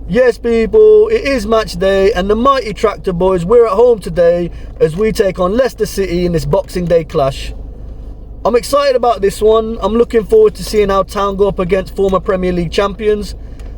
Yes, people, it is match day, and the mighty Tractor Boys, we're at home today as we take on Leicester City in this Boxing Day clash. I'm excited about this one. I'm looking forward to seeing how Town go up against former Premier League champions.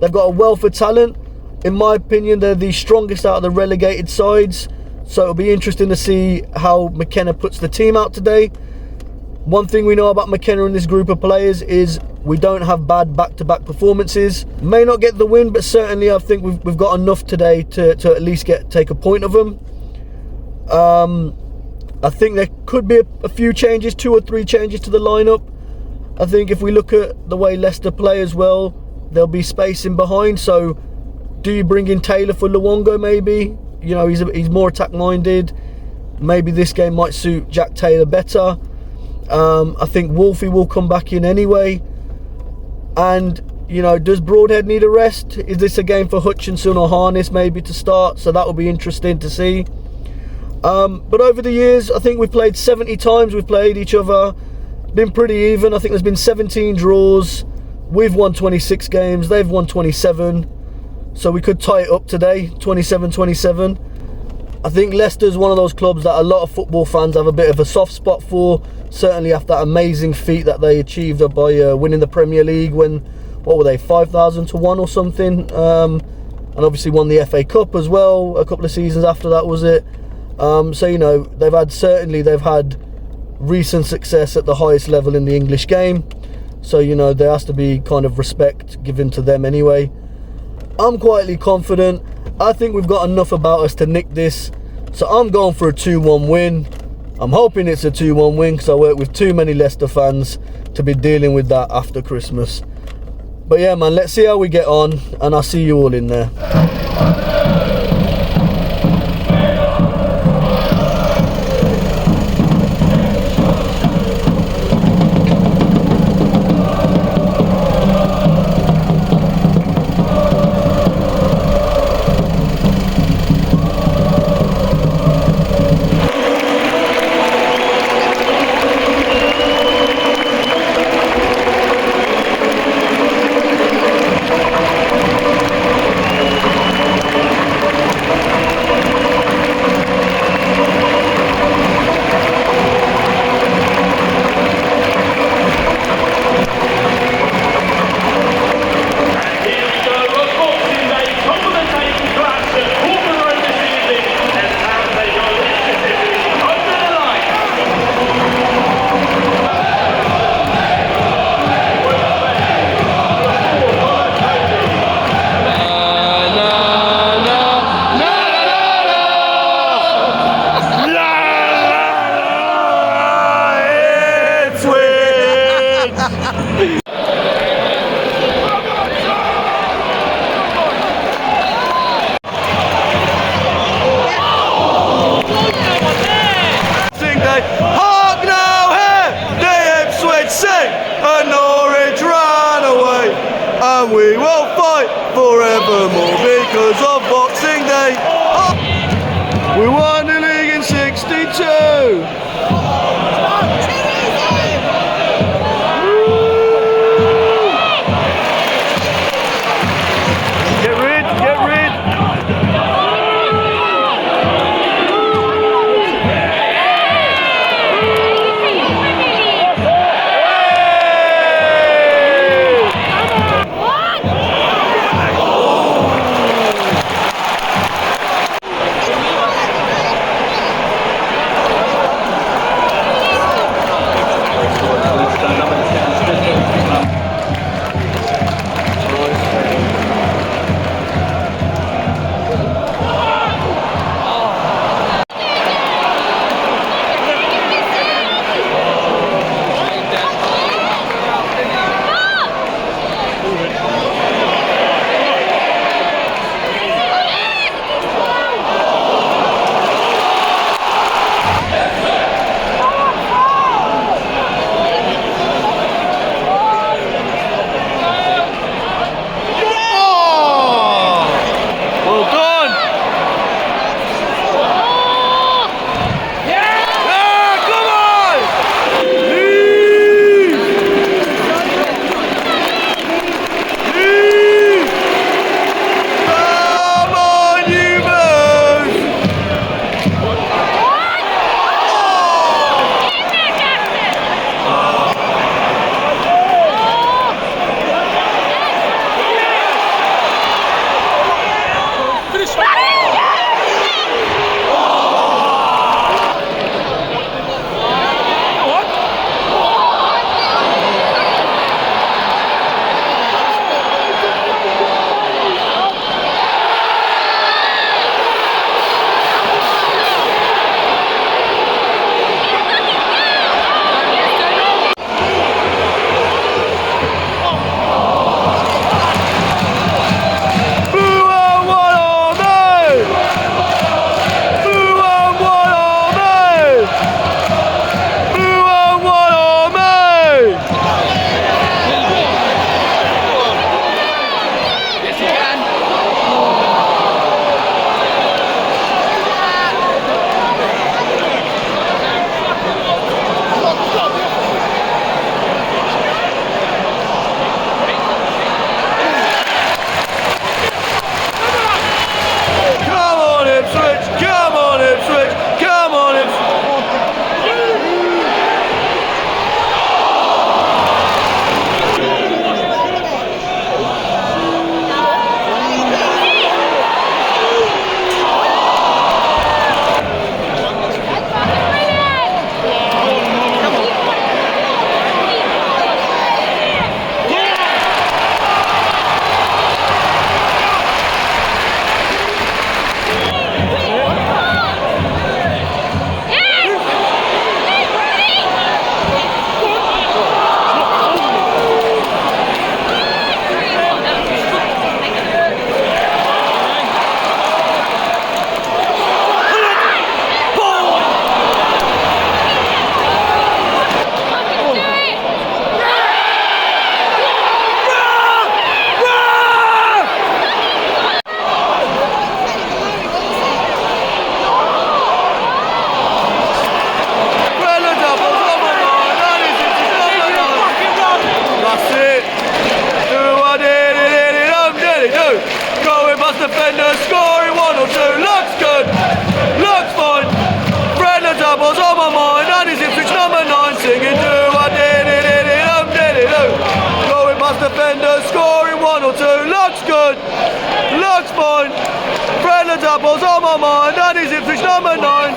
They've got a wealth of talent. In my opinion, they're the strongest out of the relegated sides, so it'll be interesting to see how McKenna puts the team out today. One thing we know about McKenna and this group of players is we don't have bad back-to-back performances. May not get the win, but certainly I think we've got enough today to at least take a point of them. I think there could be a few changes, 2 or 3 changes to the lineup. I think if we look at the way Leicester play as well, there'll be space in behind. So do you bring in Taylor for Luongo maybe? You know, he's more attack-minded. Maybe this game might suit Jack Taylor better. I think Wolfie will come back in anyway. And, you know, does Broadhead need a rest? Is this a game for Hutchinson or Harness maybe to start? So that will be interesting to see. But over the years, I think we've played 70 times. We've played each other. Been pretty even. I think there's been 17 draws. We've won 26 games. They've won 27. So we could tie it up today, 27-27. I think Leicester's one of those clubs that a lot of football fans have a bit of a soft spot for. Certainly after that amazing feat that they achieved by winning the Premier League when, what were they, 5,000 to 1 or something. And obviously won the FA Cup as well a couple of seasons after that, was it? So, you know, they've had recent success at the highest level in the English game. So, you know, there has to be kind of respect given to them anyway. I'm quietly confident. I think we've got enough about us to nick this. So I'm going for a 2-1 win. I'm hoping it's a 2-1 win because I work with too many Leicester fans to be dealing with that after Christmas. But yeah, man, let's see how we get on, and I'll see you all in there. Hark now, hear the Ipswich sing, and Norwich run away, and we will fight forevermore because of Boxing Day. Oh. We won the league in '62. Leicester scoring 1 or 2. Looks good. Looks fine. Fred the double's on my mind. That is Ipswich number 9.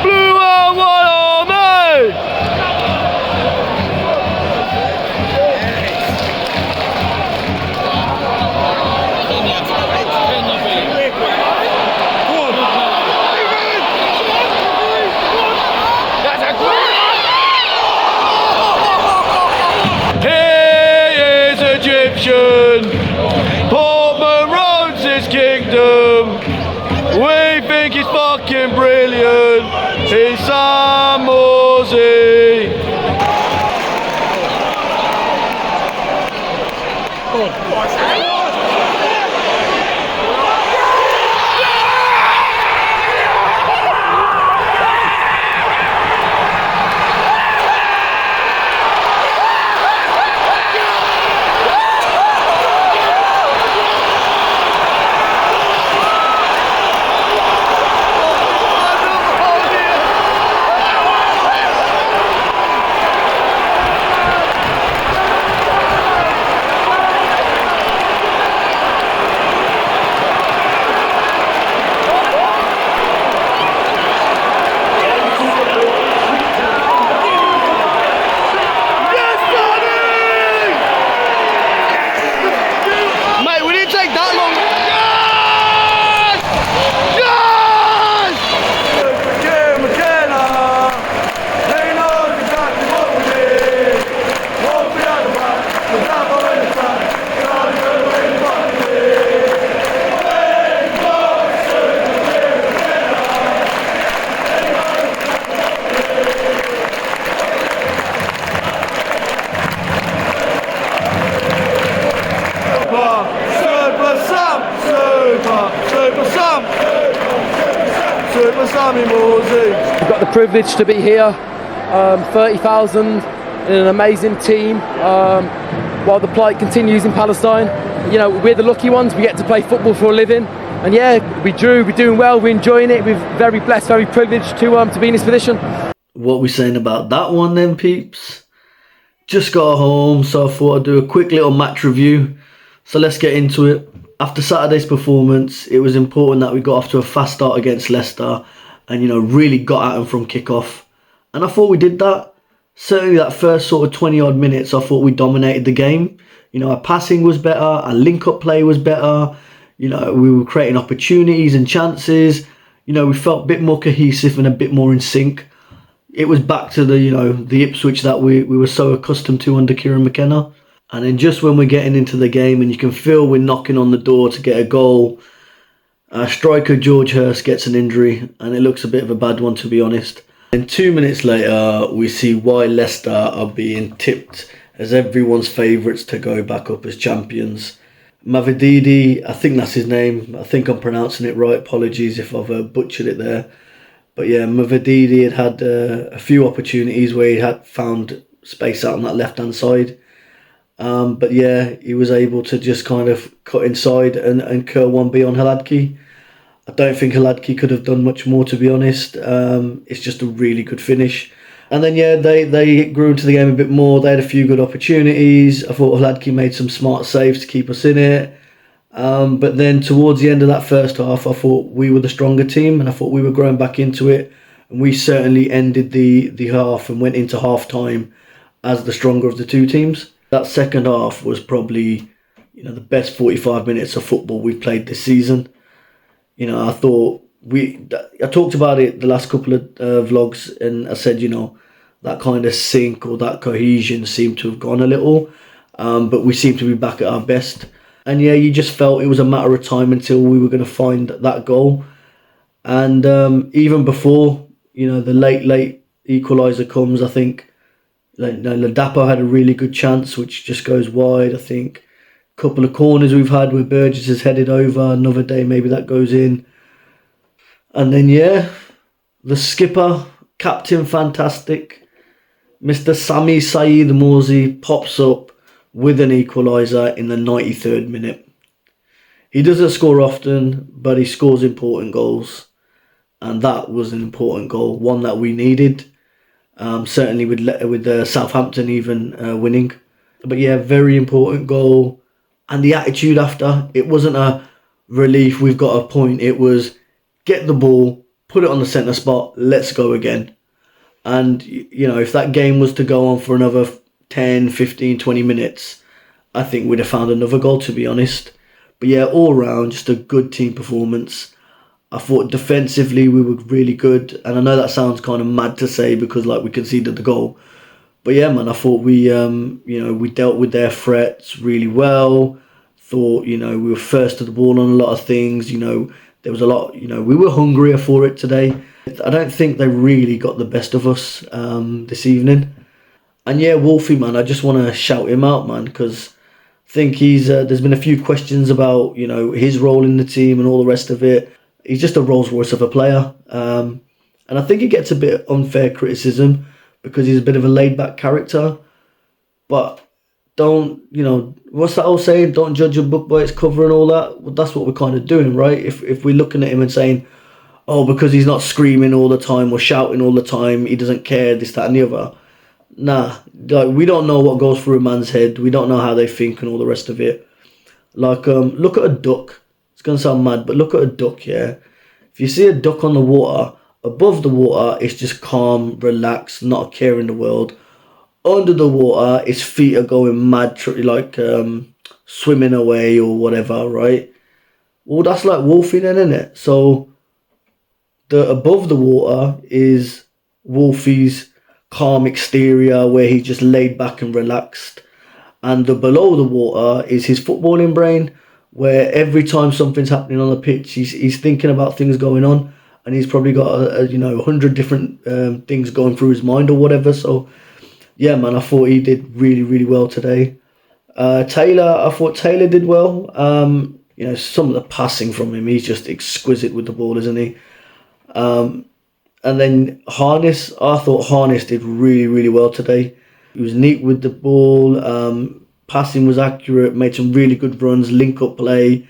Blue and white army. Portman runs his kingdom. We think he's fucking brilliant. He's Sam Morsy. Super Samy Morsy. We've got the privilege to be here, 30,000 in an amazing team, while the plight continues in Palestine. You know, we're the lucky ones, we get to play football for a living. And yeah, we drew, we're doing well, we're enjoying it, we're very blessed, very privileged to be in this position. What we saying about that one then, peeps? Just got home, so I thought I'd do a quick little match review. So let's get into it. After Saturday's performance, it was important that we got off to a fast start against Leicester and, you know, really got at them from kick-off. And I thought we did that. Certainly that first sort of 20 odd minutes, I thought we dominated the game. You know, our passing was better, our link-up play was better. You know, we were creating opportunities and chances. You know, we felt a bit more cohesive and a bit more in sync. It was back to the, you know, the Ipswich that we were so accustomed to under Kieran McKenna. And then just when we're getting into the game and you can feel we're knocking on the door to get a goal, striker George Hurst gets an injury and it looks a bit of a bad one, to be honest. And 2 minutes later, we see why Leicester are being tipped as everyone's favourites to go back up as champions. Mavididi, I think that's his name. I think I'm pronouncing it right. Apologies if I've butchered it there. But yeah, Mavididi had a few opportunities where he had found space out on that left-hand side. But yeah, he was able to just kind of cut inside and curl 1B on Hladky. I don't think Hladky could have done much more, to be honest. It's just a really good finish. And then yeah, they grew into the game a bit more. They had a few good opportunities. I thought Hladky made some smart saves to keep us in it. But then towards the end of that first half, I thought we were the stronger team and I thought we were growing back into it. And we certainly ended the half and went into half time as the stronger of the two teams. That second half was probably, you know, the best 45 minutes of football we've played this season. You know, I thought I talked about it the last couple of vlogs and I said, you know, that kind of sync or that cohesion seemed to have gone a little. But we seemed to be back at our best. And yeah, you just felt it was a matter of time until we were going to find that goal. And even before, you know, the late equaliser comes, I think Ladapo had a really good chance, which just goes wide. I think a couple of corners we've had where Burgess has headed over. Another day, maybe that goes in. And then, yeah, the skipper, captain fantastic, Mr. Samy Morsy pops up with an equaliser in the 93rd minute. He doesn't score often, but he scores important goals. And that was an important goal, one that we needed. Certainly with Southampton even winning. But yeah, very important goal. And the attitude after, it wasn't a relief, we've got a point. It was get the ball, put it on the centre spot, let's go again. And, you know, if that game was to go on for another 10, 15, 20 minutes, I think we'd have found another goal, to be honest. But yeah, all round, just a good team performance. I thought defensively we were really good. And I know that sounds kind of mad to say because, like, we conceded the goal. But yeah, man, I thought we dealt with their threats really well. Thought, you know, we were first to the ball on a lot of things. You know, there was a lot, you know, we were hungrier for it today. I don't think they really got the best of us this evening. And yeah, Wolfie, man, I just want to shout him out, man, because I think there's been a few questions about, you know, his role in the team and all the rest of it. He's just a Rolls Royce of a player. And I think he gets a bit of unfair criticism because he's a bit of a laid-back character. But don't, you know, what's that old saying? Don't judge a book by its cover and all that. Well, that's what we're kind of doing, right? If we're looking at him and saying, oh, because he's not screaming all the time or shouting all the time, he doesn't care, this, that and the other. Nah, like, we don't know what goes through a man's head. We don't know how they think and all the rest of it. Like, look at a duck. It's going to sound mad, but look at a duck, yeah? If you see a duck on the water, above the water, it's just calm, relaxed, not a care in the world. Under the water, its feet are going mad, like swimming away or whatever, right? Well, that's like Wolfie then, isn't it? So, the above the water is Wolfie's calm exterior where he's just laid back and relaxed. And the below the water is his footballing brain where every time something's happening on the pitch, he's thinking about things going on, and he's probably got 100 different things going through his mind or whatever. So yeah, man, I thought he did really, really well today. Taylor, I thought Taylor did well. You know, some of the passing from him, he's just exquisite with the ball, isn't he? And then Harness, I thought Harness did really, really well today. He was neat with the ball. Passing was accurate, made some really good runs, link-up play.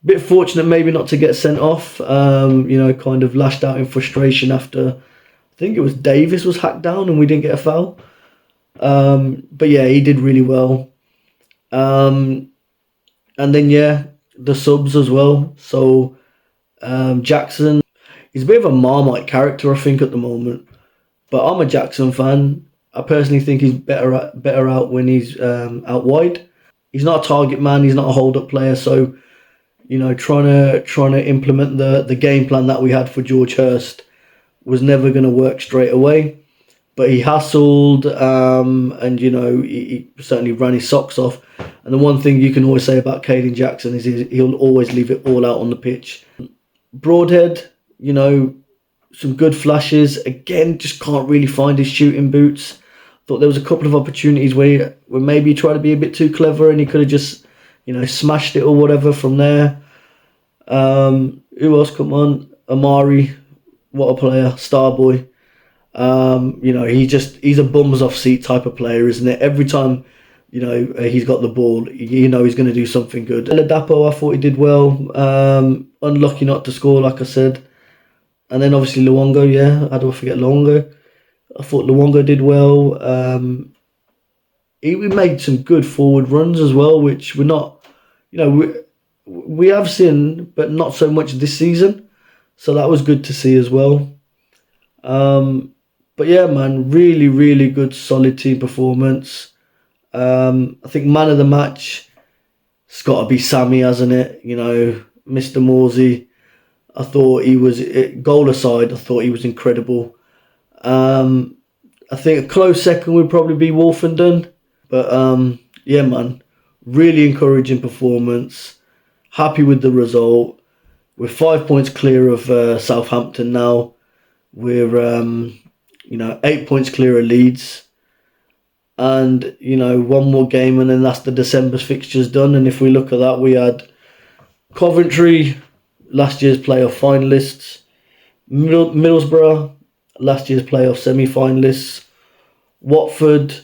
Bit fortunate maybe not to get sent off. Kind of lashed out in frustration after, I think it was Davis was hacked down and we didn't get a foul. But yeah, he did really well. And then, yeah, the subs as well. So Jackson, he's a bit of a Marmite character, I think, at the moment. But I'm a Jackson fan. I personally think he's better out when he's out wide. He's not a target man. He's not a hold-up player. So, you know, trying to implement the game plan that we had for George Hurst was never going to work straight away. But he hustled, and you know, he certainly ran his socks off. And the one thing you can always say about Caden Jackson is he'll always leave it all out on the pitch. Broadhead, you know, some good flashes. Again, just can't really find his shooting boots. Thought there was a couple of opportunities where maybe he tried to be a bit too clever and he could have just, you know, smashed it or whatever from there. Who else? Come on, Amari, what a player, star boy. You know, he's a bums off seat type of player, isn't it? Every time, you know, he's got the ball, you know he's going to do something good. Ladapo, I thought he did well. Unlucky not to score, like I said. And then obviously Luongo, yeah, how do I forget Luongo? I thought Luongo did well. He made some good forward runs as well, which we're not, you know, we have seen, but not so much this season. So that was good to see as well. But yeah, man, really, really good, solid team performance. I think man of the match, it's got to be Samy, hasn't it? You know, Mr. Morsy. I thought he was, goal aside, I thought he was incredible. I think a close second would probably be Wolfenden. But yeah, man, really encouraging performance. Happy with the result. We're 5 points clear of Southampton now. We're 8 points clear of Leeds. And, you know, one more game and then that's the December's fixtures done. And if we look at that, we had Coventry, last year's playoff finalists. Middlesbrough, last year's playoff semi-finalists. Watford,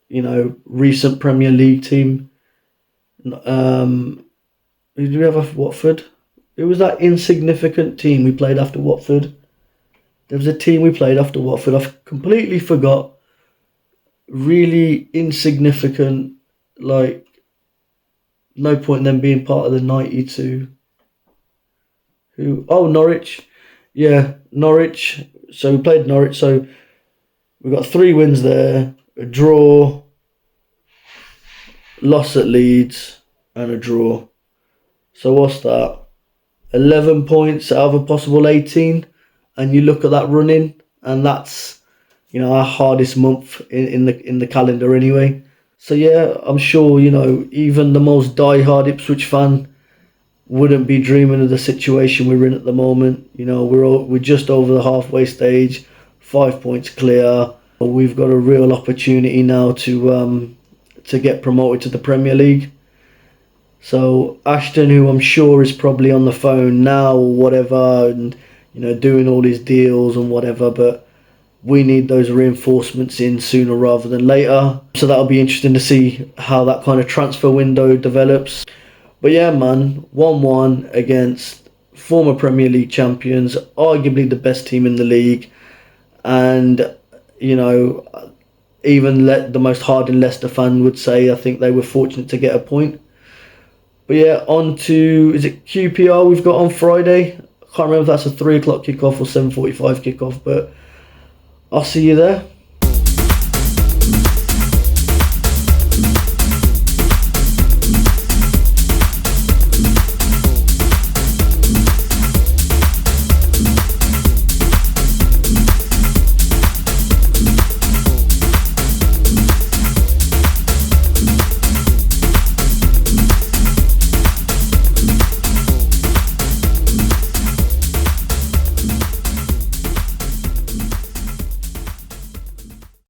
you know, recent Premier League team. Who did we have after Watford? Who was that insignificant team we played after Watford? There was a team we played after Watford. I've completely forgot. Really insignificant. Like, no point in them being part of the 92. Who? Oh, Norwich. Yeah, Norwich. So we played Norwich. So we got 3 wins there. A draw. Loss at Leeds. And a draw. So what's that? 11 points out of a possible 18. And you look at that running, and that's, you know, our hardest month in the calendar anyway. So yeah, I'm sure, you know, even the most die-hard Ipswich fan wouldn't be dreaming of the situation we're in at the moment. You know, we're just over the halfway stage, 5 points clear. We've got a real opportunity now to get promoted to the Premier League. So Ashton, who I'm sure is probably on the phone now or whatever, and you know, doing all these deals and whatever, but we need those reinforcements in sooner rather than later. So that'll be interesting to see how that kind of transfer window develops. But yeah, man, 1-1 against former Premier League champions, arguably the best team in the league, and you know, even the most hardened Leicester fan would say I think they were fortunate to get a point. But yeah, on to, is it QPR we've got on Friday? I can't remember if that's a 3 o'clock kickoff or 7:45 kickoff, but I'll see you there.